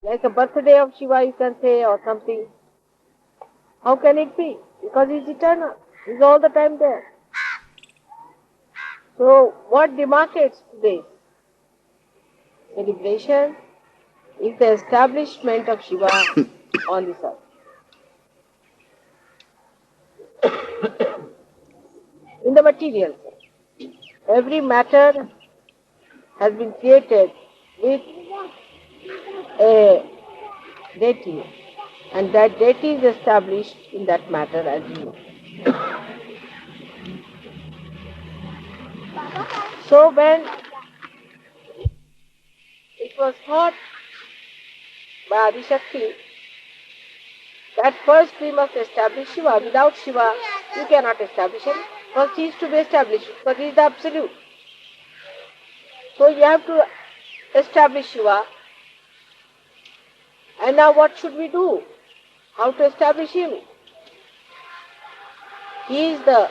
like a birthday of Shiva, you can say, or something. How can it be? Because he's eternal. He's all the time there. So, what demarcates today's celebration is the establishment of Shiva on this earth. In the material sense, every matter has been created with a deity, and that deity is established in that matter, as you know. So when it was thought by Adishakti that first we must establish Shiva. Without Shiva, you cannot establish him. First he is to be established, because he is the absolute. So you have to establish Shiva. And now what should we do? How to establish him? He is the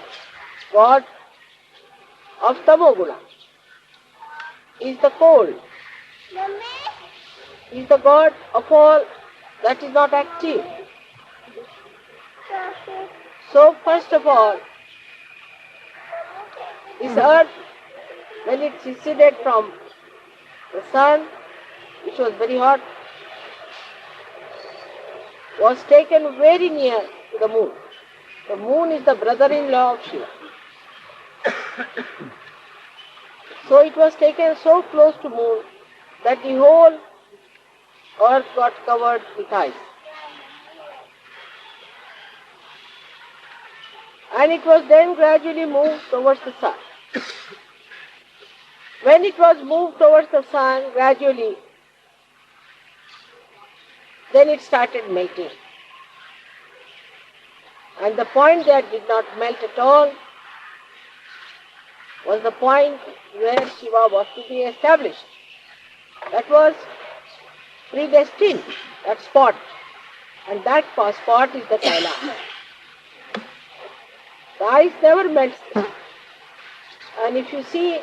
God of Tamoguna. He is the cold. He is the God of all that is not active. So first of all, this earth, when it receded from the sun, which was very hot, was taken very near to the moon. The moon is the brother-in-law of Shiva. So it was taken so close to moon that the whole earth got covered with ice. And it was then gradually moved towards the sun. When it was moved towards the sun gradually, then it started melting. And the point that did not melt at all was the point where Shiva was to be established. That was predestined, that spot. And that spot is the Kailash. The ice never melts. And if you see,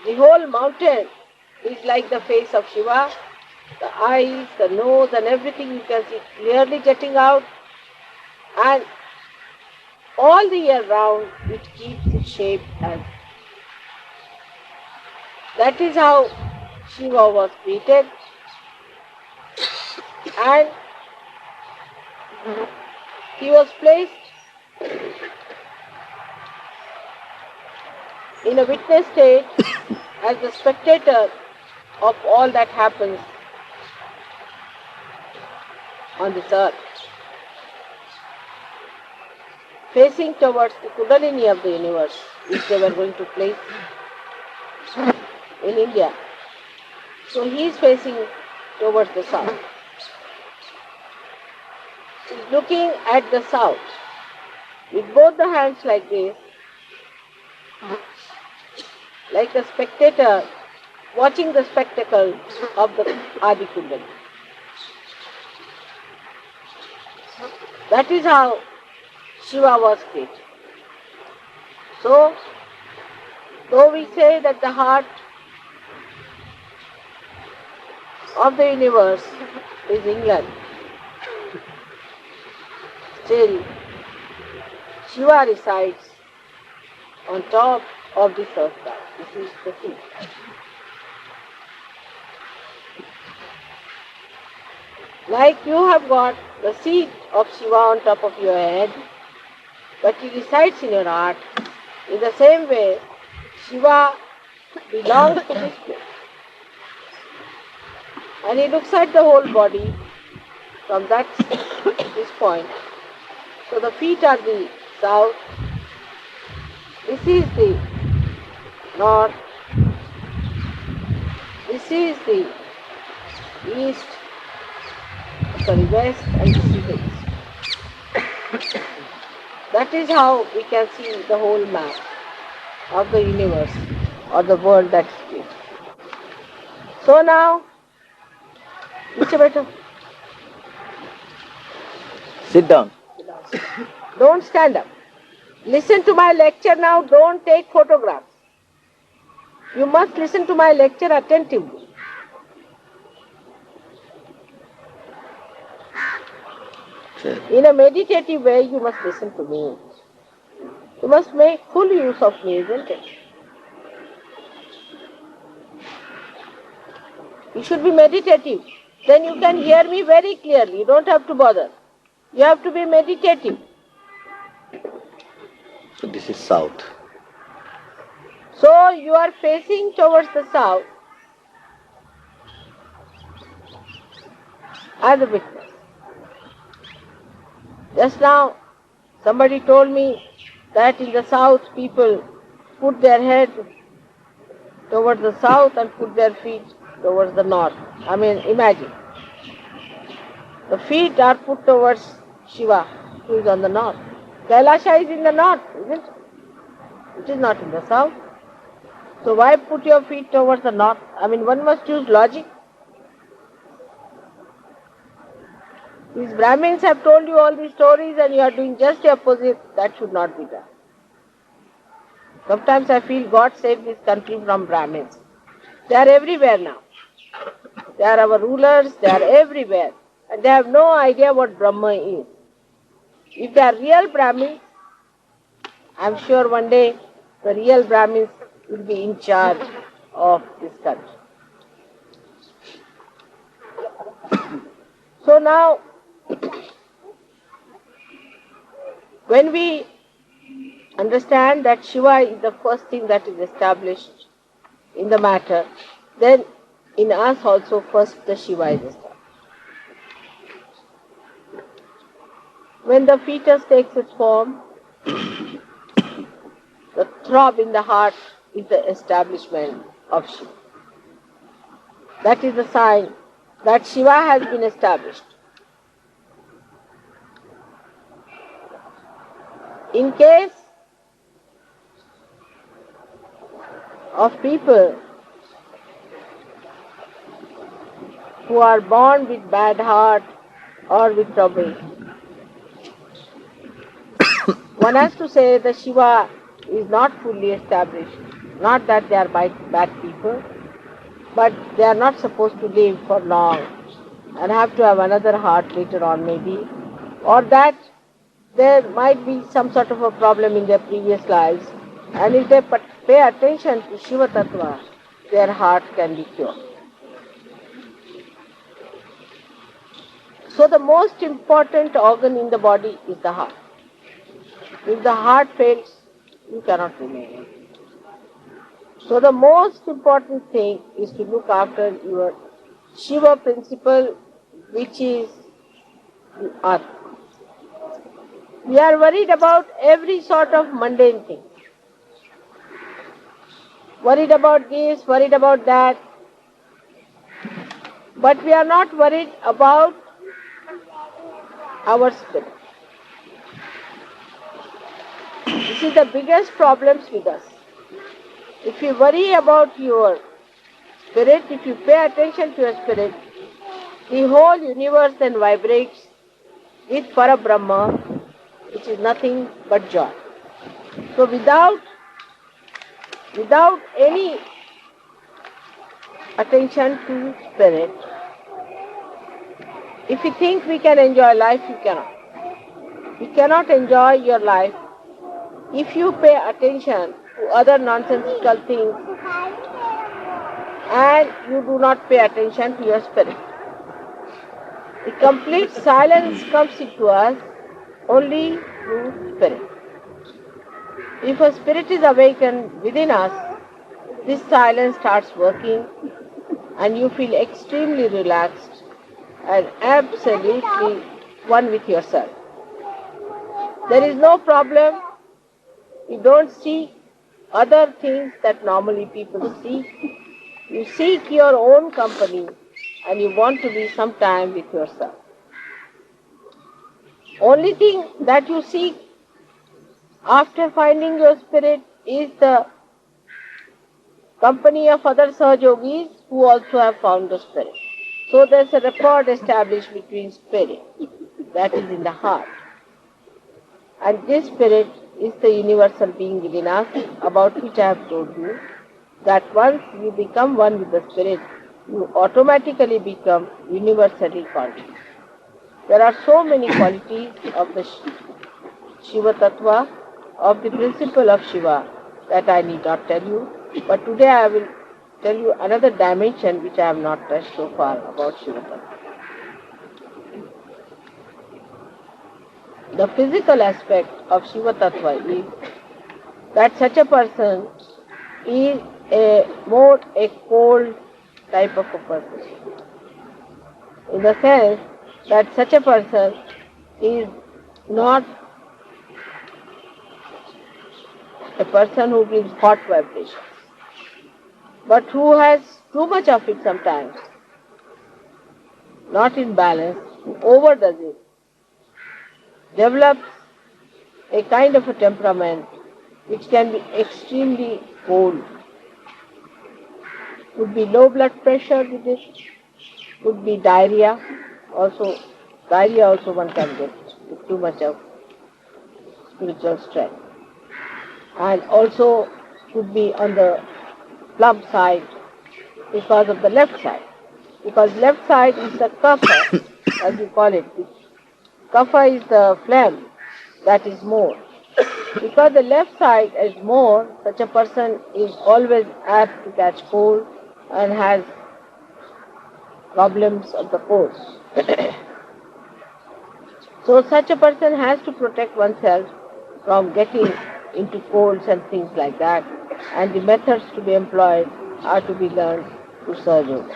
the whole mountain is like the face of Shiva. The eyes, the nose and everything you can see clearly jutting out. And all the year round it keeps its shape as. That is how Shiva was created. And he was placed in a witness state as the spectator of all that happens on this earth, facing towards the Kundalini of the universe, which they were going to place in India. So he is facing towards the south. He is looking at the south with both the hands like this, like a spectator watching the spectacle of the Adi Kundalini. That is how Shiva was created. So, though we say that the heart of the universe is England, still Shiva resides on top of this earth. This is the seat. Like you have got the seat of Shiva on top of your head, but he resides in your heart. In the same way, Shiva belongs to this place. And he looks at the whole body from this point. So the feet are the south, this is the north, this is the east, west, and this is the east. That is how we can see the whole map of the universe or the world that is created. So now, Mr. Better, Sit down. don't stand up. Listen to my lecture now, don't take photographs. You must listen to my lecture attentively. Sure. In a meditative way, you must listen to me. You must make full use of me, isn't it? You should be meditative. Then you can hear me very clearly. You don't have to bother. You have to be meditative. So this is south. So you are facing towards the south as a witness. Just now, somebody told me that in the south people put their head towards the south and put their feet towards the north. I mean, imagine. The feet are put towards Shiva, who is on the north. Kailasha is in the north, isn't it? It is not in the south. So why put your feet towards the north? I mean, one must use logic. These Brahmins have told you all these stories and you are doing just the opposite. That should not be done. Sometimes I feel God save this country from Brahmins. They are everywhere now. They are our rulers, they are everywhere. And they have no idea what Brahma is. If they are real Brahmins, I am sure one day the real Brahmins will be in charge of this country. So now, when we understand that Shiva is the first thing that is established in the matter, then in us also first the Shiva is established. When the fetus takes its form, the throb in the heart is the establishment of Shiva. That is the sign that Shiva has been established. In case of people who are born with bad heart or with trouble, one has to say that Shiva is not fully established. Not that they are bad people, but they are not supposed to live for long and have to have another heart later on maybe, or that there might be some sort of a problem in their previous lives, and if they pay attention to Shiva Tattva, their heart can be cured. So the most important organ in the body is the heart. If the heart fails, you cannot remain. So the most important thing is to look after your Shiva principle, which is the Atma. We are worried about every sort of mundane thing. Worried about this, worried about that. But we are not worried about our spirit. This is the biggest problems with us. If you worry about your spirit, if you pay attention to your spirit, the whole universe then vibrates with Parabrahma, which is nothing but joy. So without any attention to spirit, if you think we can enjoy life, you cannot. You cannot enjoy your life if you pay attention to other nonsensical things and you do not pay attention to your spirit. The complete silence comes into us only through spirit. If a spirit is awakened within us, this silence starts working and you feel extremely relaxed and absolutely one with yourself. There is no problem. You don't seek other things that normally people seek. You seek your own company and you want to be some time with yourself. Only thing that you seek after finding your spirit is the company of other Sahajogis who also have found the spirit. So there's a rapport established between spirit, that is in the heart. And this spirit is the universal being within us, about which I have told you, that once you become one with the spirit, you automatically become universally conscious. There are so many qualities of the Shiva Tattva, of the principle of Shiva, that I need not tell you. But today I will tell you another dimension which I have not touched so far about Shiva Tattva. The physical aspect of Shiva Tattva is that such a person is more a cold type of a person. In the sense that such a person is not a person who gives hot vibrations, but who has too much of it sometimes, not in balance, who overdoes it, develops a kind of a temperament which can be extremely cold. Could be low blood pressure with it, could be diarrhea also. Diarrhea also one can get with too much of spiritual strength. And also could be on the plump side because of the left side. Because left side is the kapha, as you call it. Kapha is the phlegm that is more. Because the left side is more, such a person is always apt to catch cold and has problems of the pores. So such a person has to protect oneself from getting into colds and things like that, and the methods to be employed are to be learned through Sahaja Yoga.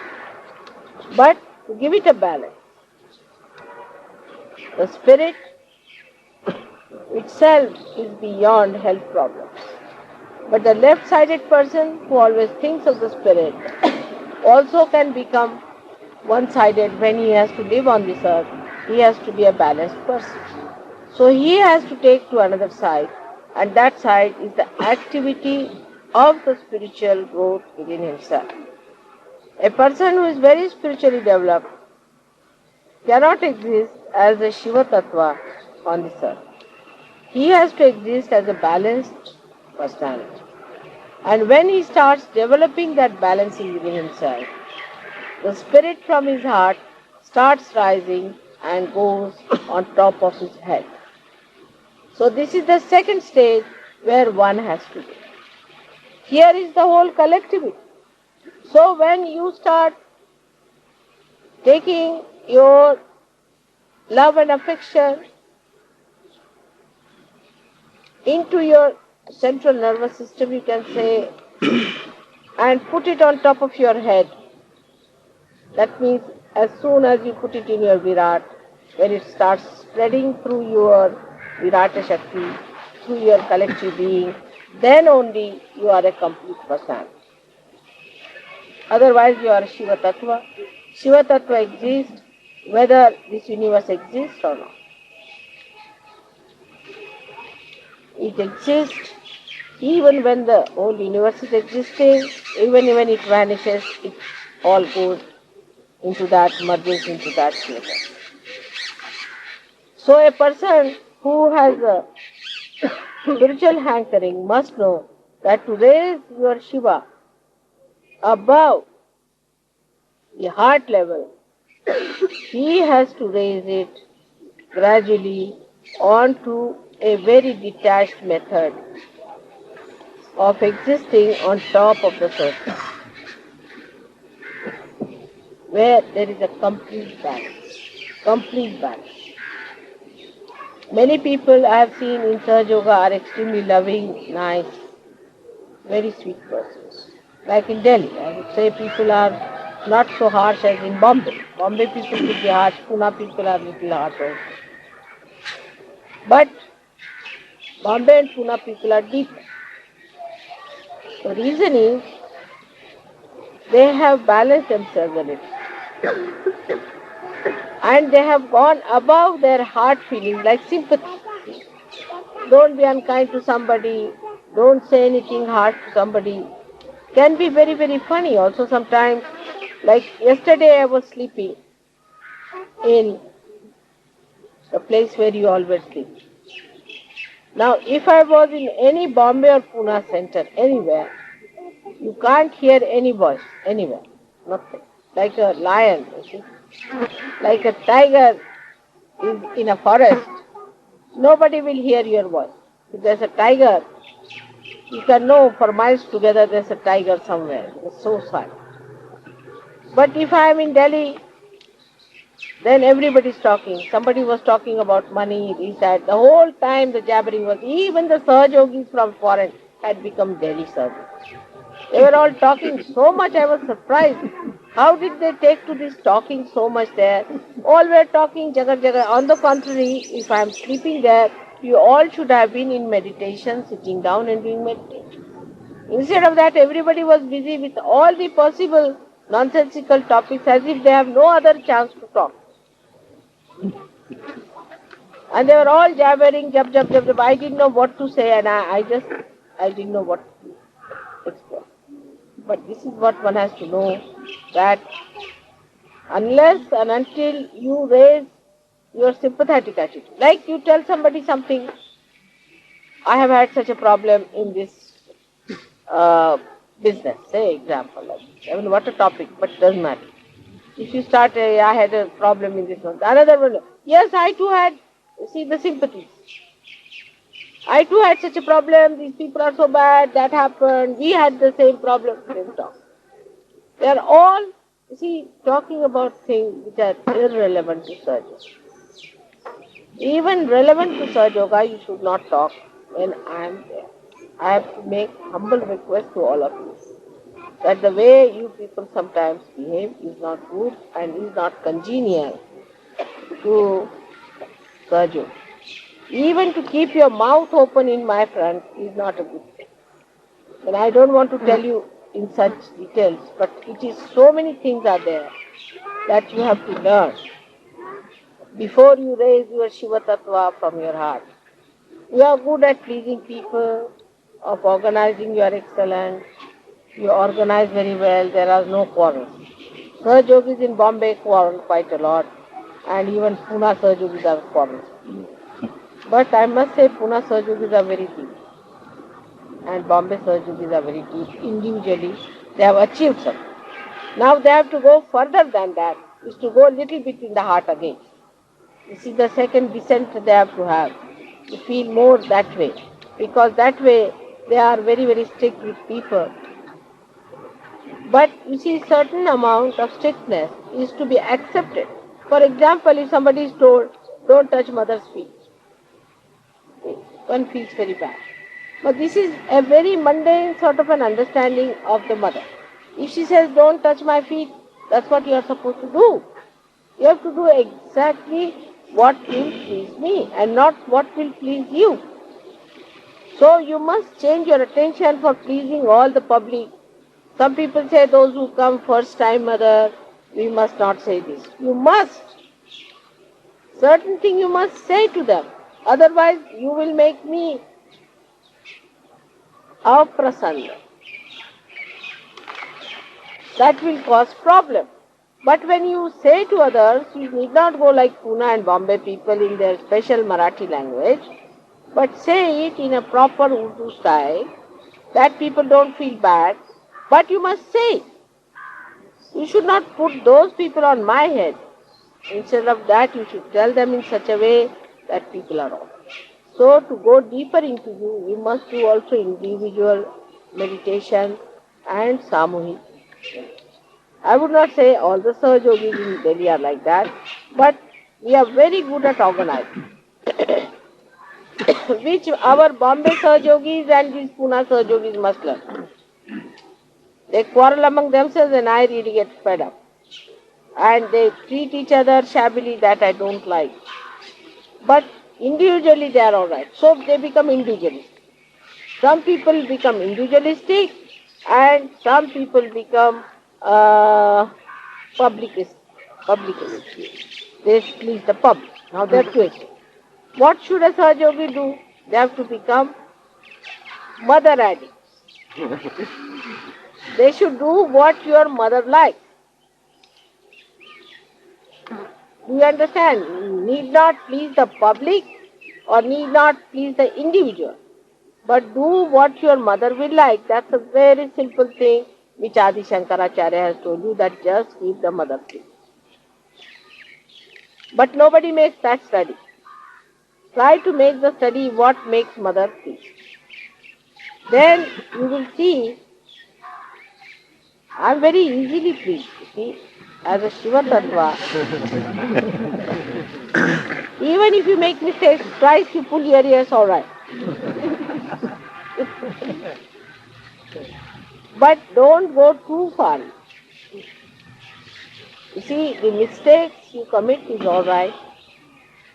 But to give it a balance, the spirit itself is beyond health problems. But the left-sided person who always thinks of the spirit also can become one-sided when he has to live on this earth. He has to be a balanced person. So he has to take to another side, and that side is the activity of the spiritual growth within himself. A person who is very spiritually developed cannot exist as a Shiva Tattva on this earth. He has to exist as a balanced personality. And when he starts developing that balancing within himself, the spirit from his heart starts rising and goes on top of his head. So this is the second stage where one has to be. Here is the whole collectivity. So when you start taking your love and affection into your central nervous system, you can say, and put it on top of your head. That means as soon as you put it in your Virat, when it starts spreading through your Virata Shakti, through your collective being, then only you are a complete person. Otherwise you are Shiva Tattva. Shiva Tattva exists whether this universe exists or not. It exists even when the whole universe is existing, even when it vanishes, it all goes into that, merges into that together. So a person who has a spiritual hankering must know that to raise your Shiva above the heart level, he has to raise it gradually onto a very detached method of existing on top of the surface, where there is a complete balance. Complete balance. Many people I have seen in Sahaja Yoga are extremely loving, nice, very sweet persons. Like in Delhi, I would say people are not so harsh as in Bombay. Bombay people could be harsh, Pune people are little harsh also. But Bombay and Pune people are deep. The reason is they have balanced themselves a little. And they have gone above their heart feeling like sympathy. Don't be unkind to somebody, don't say anything harsh to somebody. Can be very, very funny also sometimes. Like yesterday I was sleeping in the place where you always sleep. Now if I was in any Bombay or Pune center, anywhere, you can't hear any voice, anywhere, nothing. Like a lion, you see. Like a tiger is in a forest, nobody will hear your voice. If there's a tiger, you can know for miles together there's a tiger somewhere. It's so silent. But if I am in Delhi, then everybody's talking. Somebody was talking about money, this, that. The whole time the jabbering was, even the Sahajogis from foreign had become Delhi Sahajogis. They were all talking so much, I was surprised. How did they take to this talking so much there? All were talking jagar jagar. On the contrary, if I am sleeping there, you all should have been in meditation, sitting down and doing meditation. Instead of that, everybody was busy with all the possible nonsensical topics as if they have no other chance to talk. And they were all jabbering, jab, jab, jab, jab. I didn't know what to say and I didn't know what to explain. But this is what one has to know, that unless and until you raise your sympathetic attitude, like you tell somebody something, I have had such a problem in this business, say example like this. I mean, what a topic, but it doesn't matter. If you start, I had a problem in this one, another one, yes, I too had, see the sympathies. I too had such a problem, these people are so bad, that happened, we had the same problem, same talk. They are all, talking about things which are irrelevant to Sahaja Yoga. Even relevant to Sahaja Yoga, you should not talk when I am there. I have to make humble request to all of you that the way you people sometimes behave is not good and is not congenial to Sahaja Yoga. Even to keep your mouth open in my front is not a good thing. And I don't want to tell you in such details, but it is so many things are there that you have to learn before you raise your Shiva Tattva from your heart. You are good at pleasing people, of organizing, you are excellent, you organize very well, there are no quarrels. Sahaja Yogis in Bombay quarrel quite a lot, and even Pune Sahaja Yogis are quarrels. But I must say Pune Sahaja Yogis are very deep, and Bombay Sahaja Yogis are very deep. Individually, they have achieved something. Now they have to go further than that, is to go a little bit in the heart again. This is the second descent they have to have, to feel more that way. Because that way they are very, very strict with people. But you see, certain amount of strictness is to be accepted. For example, if somebody is told, don't touch mother's feet, one feels very bad. But this is a very mundane sort of an understanding of the mother. If she says, don't touch my feet, that's what you are supposed to do. You have to do exactly what will please me and not what will please you. So you must change your attention for pleasing all the public. Some people say those who come first time, mother, we must not say this. You must. Certain thing you must say to them. Otherwise you will make me aprasanna. That will cause problem. But when you say to others, you need not go like Pune and Bombay people in their special Marathi language, but say it in a proper Urdu style, that people don't feel bad, but you must say it. You should not put those people on my head. Instead of that, you should tell them in such a way that people are all. So to go deeper into you, you must do also individual meditation and samuhik. I would not say all the Sahaja Yogis in Delhi are like that, but we are very good at organizing. Which our Bombay Sahaja Yogis and these Pune Sahaja Yogis must learn. They quarrel among themselves and I really get fed up. And they treat each other shabbily, that I don't like. But individually they are alright. So they become individualistic. Some people become individualistic and some people become publicist. They please the public. Now they are two extremes. What should a Sahaja Yogi do? They have to become mother addicts. They should do what your mother likes. Do you understand? Need not please the public or need not please the individual. But do what your mother will like. That's a very simple thing which Adi Shankaracharya has told you, that just keep the mother pleased. But nobody makes that study. Try to make the study what makes mother feel. Then you will see I am very easily pleased. You see, as a Shiva Tattva, even if you make mistakes, twice you pull your ears, alright. But don't go too far. You see, the mistakes you commit is alright,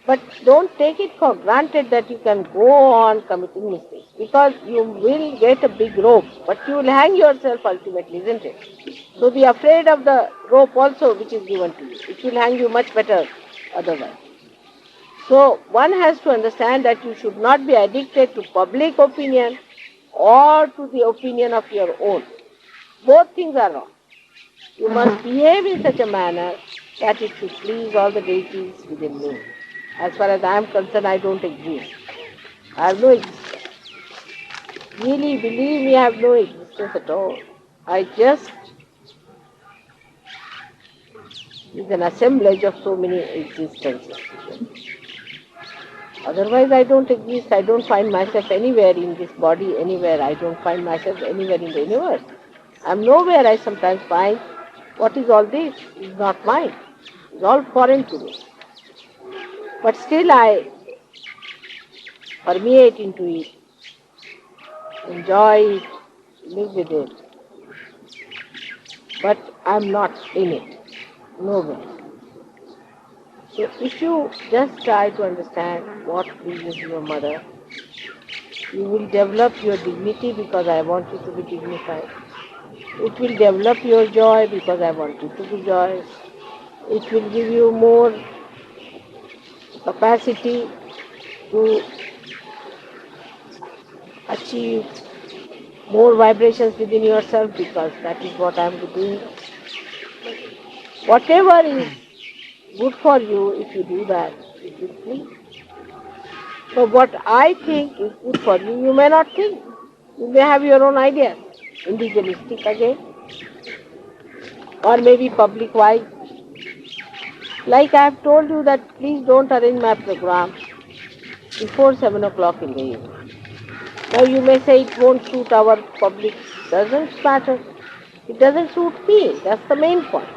but don't take it for granted that you can go on committing mistakes, because you will get a big rope, but you will hang yourself ultimately, isn't it? So be afraid of the rope also which is given to you. It will hang you much better otherwise. So one has to understand that you should not be addicted to public opinion or to the opinion of your own. Both things are wrong. You must behave in such a manner that it should please all the deities within me. As far as I am concerned, I don't exist. I have no existence. Really, believe me, I have no existence at all. I just is an assemblage of so many existences. Otherwise, I don't exist. I don't find myself anywhere in this body, anywhere. I don't find myself anywhere in the universe. I'm nowhere. I sometimes find, what is all this? It's not mine. It's all foreign to me. But still I permeate into it, enjoy it, live with it. But I'm not in it. Nowhere. So if you just try to understand what pleases your mother, you will develop your dignity because I want you to be dignified. It will develop your joy because I want you to be joyous. It will give you more capacity to achieve more vibrations within yourself because that is what I am doing. Whatever is good for you, if you do that, it will please. So what I think is good for you, you may not think. You may have your own ideas, individualistic again, or maybe public-wise. Like I have told you that please don't arrange my program before 7 o'clock in the evening. Now you may say it won't suit our public. Doesn't matter. It doesn't suit me. That's the main point.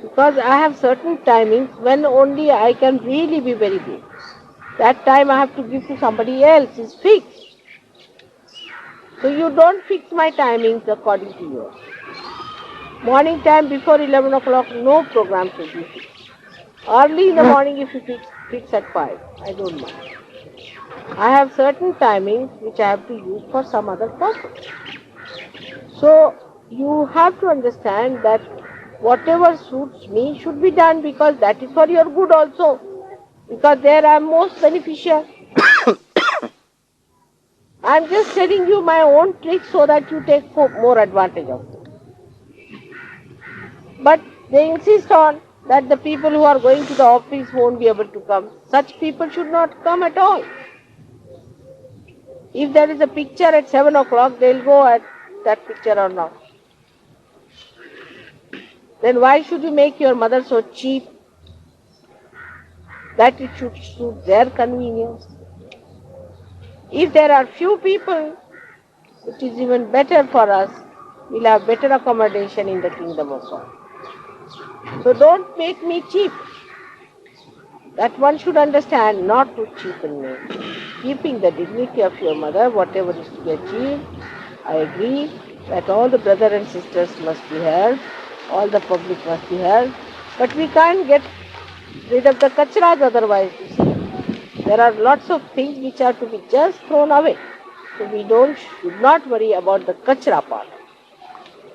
Because I have certain timings when only I can really be very good. That time I have to give to somebody else. It's fixed. So you don't fix my timings according to yours. Morning time before 11 o'clock, no program should be fixed. Early in the morning if you fix at 5, I don't mind. I have certain timings which I have to use for some other purpose. So you have to understand that whatever suits me should be done because that is for your good also. Because there I am most beneficial. I am just telling you my own tricks so that you take more advantage of them. But they insist on that the people who are going to the office won't be able to come. Such people should not come at all. If there is a picture at 7 o'clock, they will go at that picture or not. Then why should you make your mother so cheap that it should suit their convenience? If there are few people, it is even better for us. We'll have better accommodation in the kingdom of God. So don't make me cheap. That one should understand, not to cheapen me. Keeping the dignity of your mother, whatever is to be achieved, I agree that all the brothers and sisters must be heard, all the public must be heard, but we can't get rid of the kachras otherwise, you see. There are lots of things which are to be just thrown away. So we should not worry about the kachra part.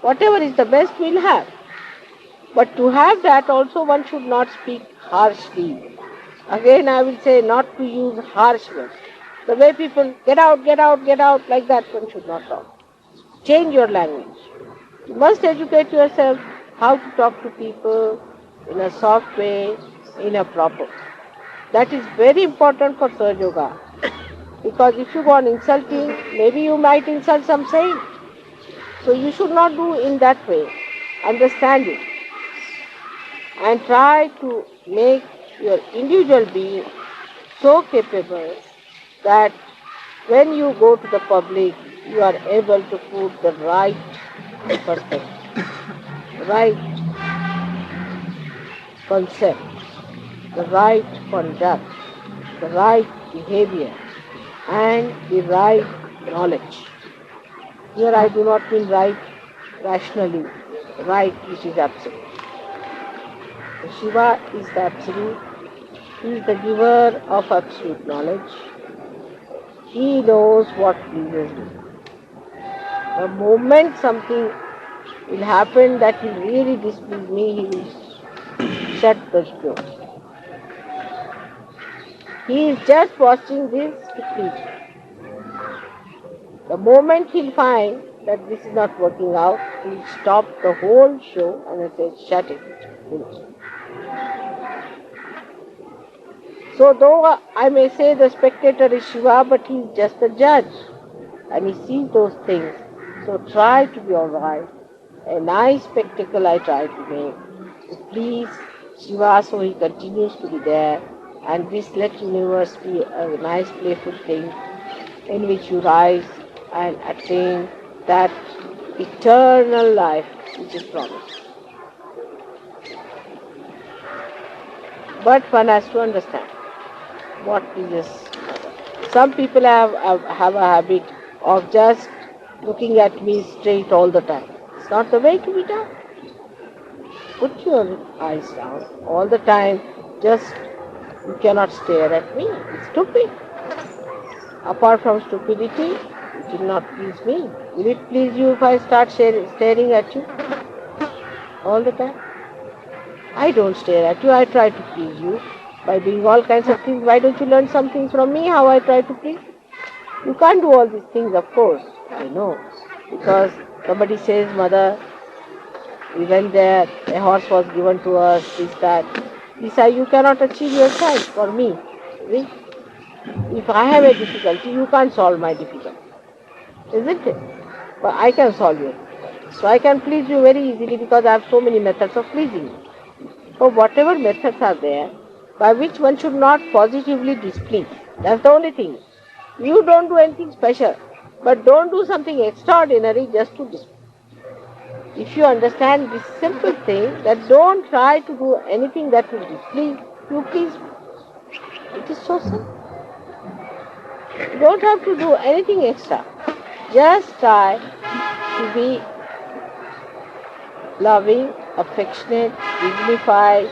Whatever is the best we'll have. But to have that also one should not speak harshly. Again I will say not to use harsh words. The way people get out, like that one should not talk. Change your language. You must educate yourself how to talk to people in a soft way, in a proper. That is very important for Sahaja Yoga. Because if you go on insulting, maybe you might insult some saint. So you should not do in that way. Understand it. And try to make your individual being so capable that when you go to the public, you are able to put the right perspective, right concept, the right conduct, the right behavior, and the right knowledge. Here I do not mean right rationally, right which is absolute. So Shiva is the absolute. He is the giver of absolute knowledge. He knows what pleases me. The moment something will happen that will really displease me, he will shut the door. He is just watching this to please me. The moment he'll find that this is not working out, he'll stop the whole show and he'll say, shut it. Finish. So though I may say the spectator is Shiva, but he is just a judge and he sees those things. So try to be alright. A nice spectacle I try to make to please Shiva so he continues to be there, and this let universe be a nice playful thing in which you rise and attain that eternal life which is promised. But one has to understand what is this. Some people have a habit of just looking at me straight all the time. It's not the way to be done. Put your eyes down all the time. Just you cannot stare at me. It's stupid. Apart from stupidity, it will not please me. Will it please you if I start staring at you all the time? I don't stare at you. I try to please you by doing all kinds of things. Why don't you learn something from me how I try to please? You can't do all these things, of course. I know. Because somebody says, Mother, we went there, a horse was given to us, this, that. This you cannot achieve yourself for me. See? If I have a difficulty, you can't solve my difficulty. Isn't it? But I can solve your difficulty. So I can please you very easily because I have so many methods of pleasing you. So whatever methods are there, by which one should not positively displease. That's the only thing. You don't do anything special, but don't do something extraordinary just to displease. If you understand this simple thing, that don't try to do anything that will displease you, please. It is so simple. You don't have to do anything extra. Just try to be loving, affectionate, dignified,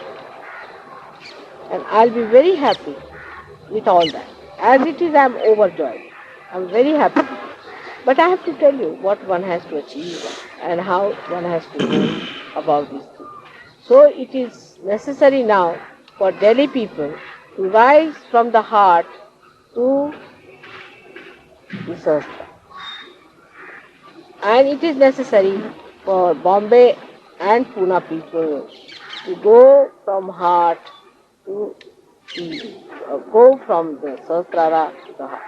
and I'll be very happy with all that. As it is, I'm overjoyed. I'm very happy. But I have to tell you what one has to achieve and how one has to go about these things. So it is necessary now for Delhi people to rise from the heart to the Sahasra. And it is necessary for Bombay and Pune people to go from heart to go from the Sahasrara to the heart.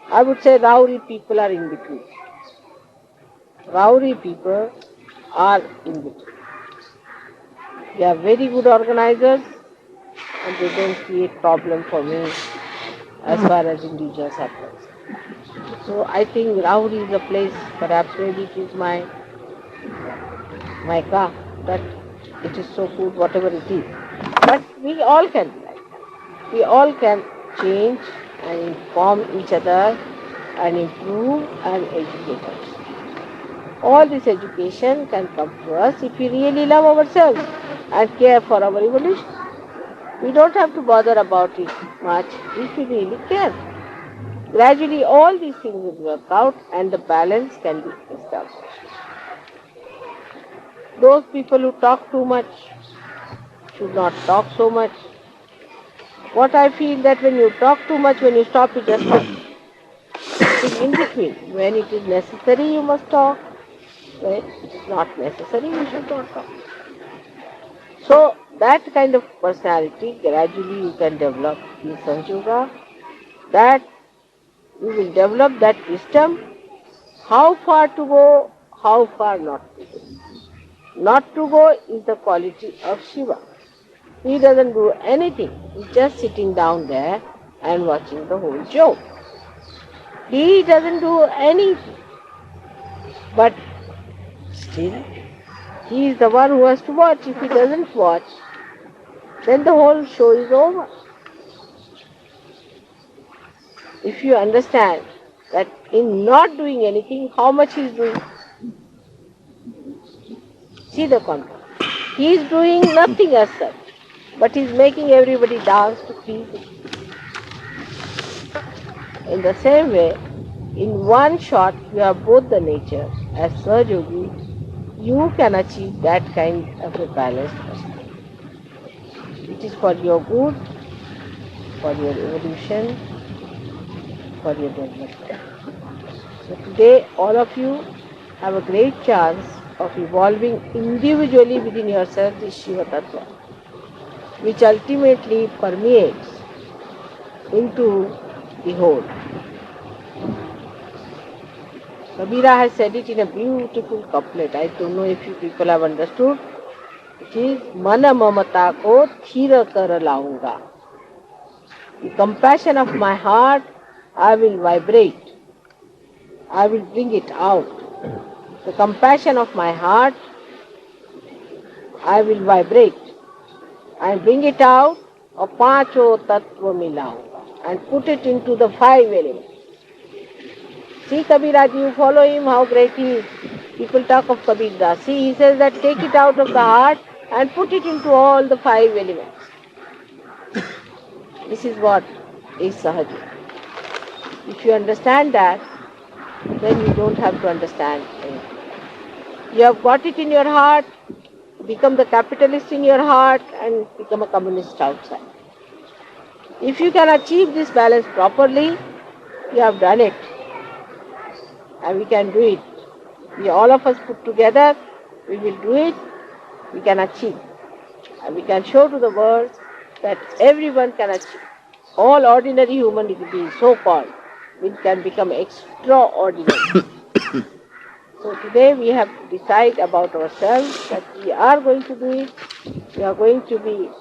I would say Rauri people are in between. Rauri people are in between. They are very good organizers and they don't create problem for me as far as individuals are concerned. So I think Rauri is a place, perhaps maybe it is my car, that it is so good whatever it is. But we all can be like that. We all can change and inform each other and improve and educate us. All this education can come to us if we really love ourselves and care for our evolution. We don't have to bother about it much if we really care. Gradually all these things will work out and the balance can be established. Those people who talk too much should not talk so much. What I feel that when you talk too much, when you stop, you just stop. It is in between. When it is necessary, you must talk. When it is not necessary, you should not talk. So that kind of personality gradually you can develop in Sahaja Yoga. That you will develop that wisdom, how far to go, how far not to go. Not to go is the quality of Shiva. He doesn't do anything. He's just sitting down there and watching the whole show. He doesn't do anything. But still, he is the one who has to watch. If he doesn't watch, then the whole show is over. If you understand that in not doing anything, how much he is doing. See the contrast. He is doing nothing as such, but he is making everybody dance to please him. In the same way, in one shot you have both the nature. As Sahaja Yogi, you can achieve that kind of a balanced personality. It is for your good, for your evolution, for your development. So today all of you have a great chance of evolving individually within yourself this Shiva Tattva, which ultimately permeates into the whole. Kabira has said it in a beautiful couplet. I don't know if you people have understood. It is Mana Mamata ko thira kar launga. The compassion of my heart I will vibrate. I will bring it out. The compassion of my heart I will vibrate and bring it out of Pancho Tattva Milaunga and put it into the 5 elements. See Kabira, you follow him, how great he is. People talk of Kabir Das. See, he says that take it out of the heart and put it into all the 5 elements. This is what is Sahaja. If you understand that, then you don't have to understand anything. You have got it in your heart, become the capitalist in your heart and become a communist outside. If you can achieve this balance properly, you have done it. And we can do it. We all of us put together, we will do it, we can achieve. And we can show to the world that everyone can achieve. All ordinary human beings, so-called, we can become extraordinary. So today we have to decide about ourselves that we are going to do it, we are going to be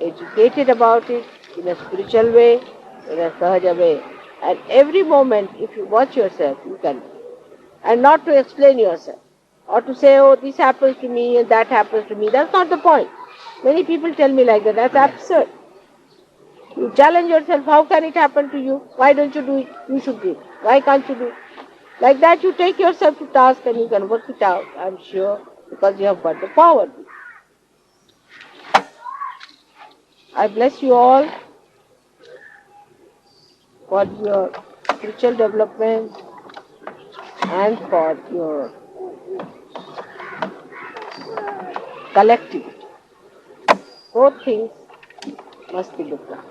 educated about it in a spiritual way, in a sahaja way. And every moment, if you watch yourself, you can do it. And not to explain yourself or to say, oh, this happens to me and that happens to me. That's not the point. Many people tell me like that. That's absurd. You challenge yourself, how can it happen to you? Why don't you do it? You should do it. Why can't you do it? Like that you take yourself to task and you can work it out, I'm sure, because you have got the power. I bless you all for your spiritual development and for your collectivity. Both things must be looked at.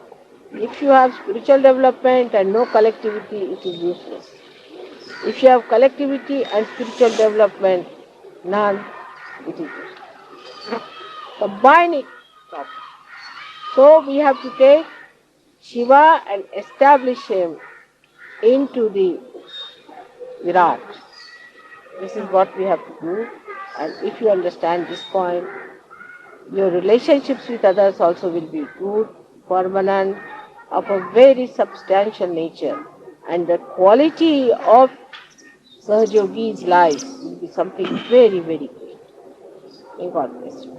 If you have spiritual development and no collectivity, it is useless. If you have collectivity and spiritual development, none, it is useless. Combine it properly. So we have to take Shiva and establish him into the Virat. This is what we have to do. And if you understand this point, your relationships with others also will be good, permanent, of a very substantial nature. And the quality of Sahaja Yogi's life will be something very, very great. May God bless you.